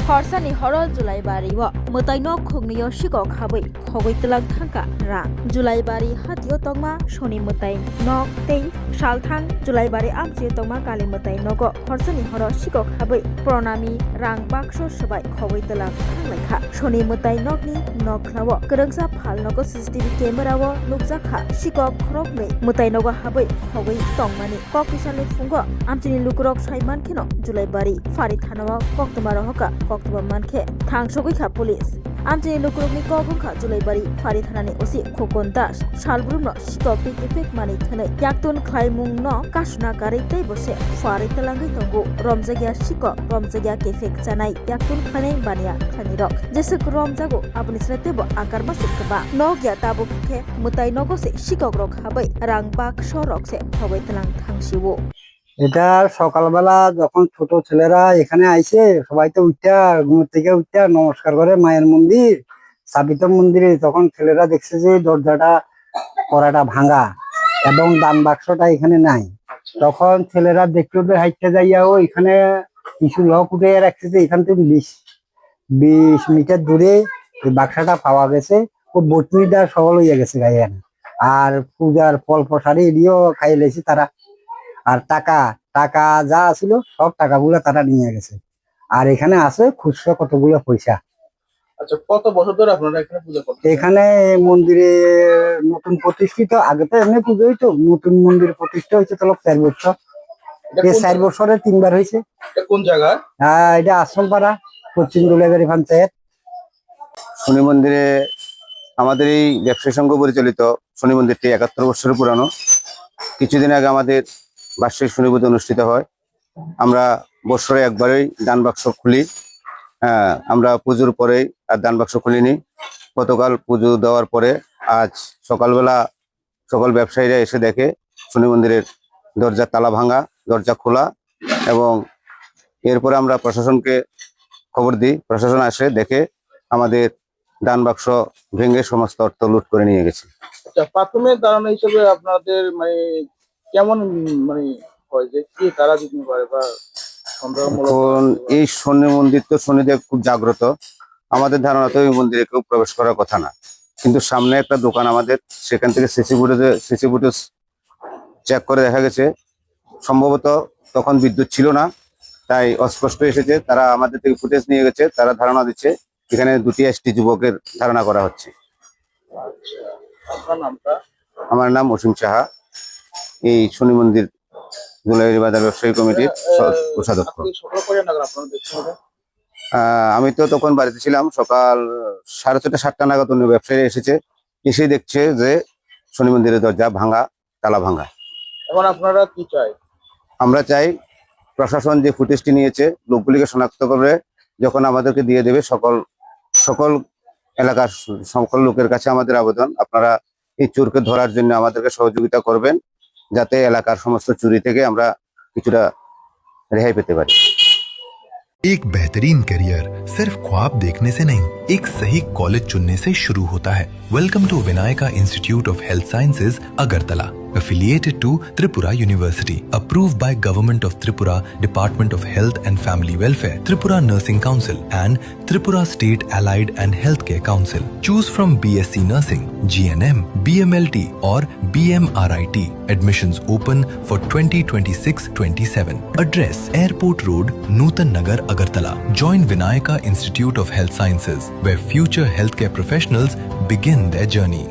Horsani Horol July Bari wa Mutaino Kugniyo Shiko Habi Hogoi Tilang Tangka Ra July Bari Hatio Tongma Shoni Mutai Nok Tei Shalthang July Bari Amchi Tongma Kali Mutai Nogo Horsani Horol Shiko Habi Pronami Rang Baksho Shabai Hogoi Tilang Tangka Shoni Mutai Nokni Noklawo Kerengsa Phal Nogo CCTV camera wo Nukjaka Shiko Krokne Mutai Nogo Habi Hogoi Tongmani Kokisale Fungo Amchini Lukurok Shaiman Kino July Bari Farid Hanawa Koktumaro Hoka Koktuba Manke Thang Shogika Police Amchini Lukurokni Kogungka July Bari Farid Hanani Osi Khokon Das Shalbrumno Shiko Big Effect Mani Thane Yaktun Khlaimung no Kashna Kari Tei Bose Farid Talangai Tongo Romjagya Shiko Romjagya Kefek Chanai Yaktun Khanai Bania Khanirok Jesek Romjago Apni Sretebo Akar Masik Kaba Nogya Tabu Ke Mutai Nogose Shiko Rok Habai Rang Bak Shorok Se Hogoi Talang Thangsiwo এটা সকালবেলা যখন ছোট ছেলেরা এখানে আইছে সবাই তো উঠা ঘুম থেকে উঠা নমস্কার করে মায়ের মন্দির সাবিতা মন্দিরে তখন ছেলেরা দেখছে যে দরজাটা কড়াটা ভাঙা এবং দান বাক্সটা এখানে নাই তখন ছেলেরা দেখলো যে হাইটটা যাইয়াও এখানে কিছু লোক উঠে রাখছে যে এখান থেকে 20 মিটার দূরে বাক্সটা পাওয়া গেছে ও বটনিটা সবল হইয়া গেছে গায়ে আর পূজার ফল প্রসাদে এদিও খাই লেছে তারা আর টাকা যা ছিল সব টাকাগুলো তারা নিয়ে গেছে আর এখানে আছে খুচরা কতগুলো পয়সা। আচ্ছা, কত বছর ধরে আপনারা এখানে পূজা করেন? এখানে মন্দিরে নতুন প্রতিষ্ঠিত, আগে তো এমনি পুজো হইতো, নতুন মন্দির প্রতিষ্ঠা হয়েছে তো 4 বছর। এই 4 বছরে 3 বার হয়েছে। এটা কোন জায়গা? এটা আশ্রমপাড়া, পশ্চিম দুলিয়াবাড়ি পঞ্চায়েত। শনি মন্দিরে আমাদের এই ব্যবসায়ী সংঘ পরিচালিত শনি মন্দিরটি 71 বছরের পুরানো। কিছুদিন আগে আমাদের বার্ষিক শনি পুজো অনুষ্ঠিত হয়। আমরা বছরে একবারই দান বাক্স খুলি। আমরা পুজোর পরেই আর দান বাক্স খুলিনি। গতকাল পুজো দেওয়ার পরে আজ সকালবেলা সকল ব্যবসায়ীরা এসে দেখে শনি মন্দিরের দরজা তালা ভাঙা, দরজা খোলা, এবং এরপরে আমরা প্রশাসনকে খবর দিই। প্রশাসন আসে দেখে আমাদের দান বাক্স ভেঙে সমস্ত অর্থ লুট করে নিয়ে গেছে। আচ্ছা, প্রাথমিক ধারণা হিসেবে আপনাদের কেমন হয় যে কি তারা দিতে পারে বা এখন এই শনি মন্দির তো শনিদেব খুব জাগ্রত, আমাদের ধারণা তো এই মন্দিরে কেউ প্রবেশ করার কথা না, কিন্তু সামনে একটা দোকান আমাদের, সেখান থেকে সিসি ফুটেজ চেক করে দেখা গেছে সম্ভবত তখন বিদ্যুৎ ছিল না, তাই অস্পষ্ট এসেছে। তারা আমাদের থেকে ফুটেজ নিয়ে গেছে। তারা ধারণা দিচ্ছে এখানে 2টি এসটি যুবকের ধারণা করা হচ্ছে। আমার নাম অসীম সাহা, এই শনি মন্দির দুলাইবাড়ি বাজার ব্যবসায়ী কমিটির কোষাধ্যক্ষ। আমি তো তখন বাড়িতে ছিলাম। সকাল 6:30 7টা নাগাদ অন্য ব্যবসায়ী এসেছে, এসে দেখছে যে শনি মন্দিরের দরজা ভাঙা, তালা ভাঙা। এখন আপনারা কি চাই? আমরা চাই প্রশাসন যে ফুটেজটি নিয়েছে লোকগুলিকে শনাক্ত করে যখন আমাদেরকে দিয়ে দেবে, সকল এলাকার সকল লোকের কাছে আমাদের আবেদন, আপনারা এই চোরকে ধরার জন্য আমাদেরকে সহযোগিতা করবেন, যাতে এলাকার সমস্ত চুরি থেকে আমরা কিছুটা রেহাই পেতে পারি। एक बेहतरीन करियर सिर्फ ख्वाब देखने से नहीं, एक सही कॉलेज चुनने से शुरू होता है। Welcome to Vinayaka institute of health sciences Agartala, affiliated to Tripura University, approved by Government of Tripura, Department of Health and Family Welfare, Tripura Nursing Council and Tripura State Allied and Healthcare Council. Choose from BSc Nursing, GNM, BMLT or BMRIT. Admissions open for 2026-27. Address: Airport Road, Nutan Nagar, Agartala. Join Vinayaka Institute of Health Sciences, where future healthcare professionals begin their journey.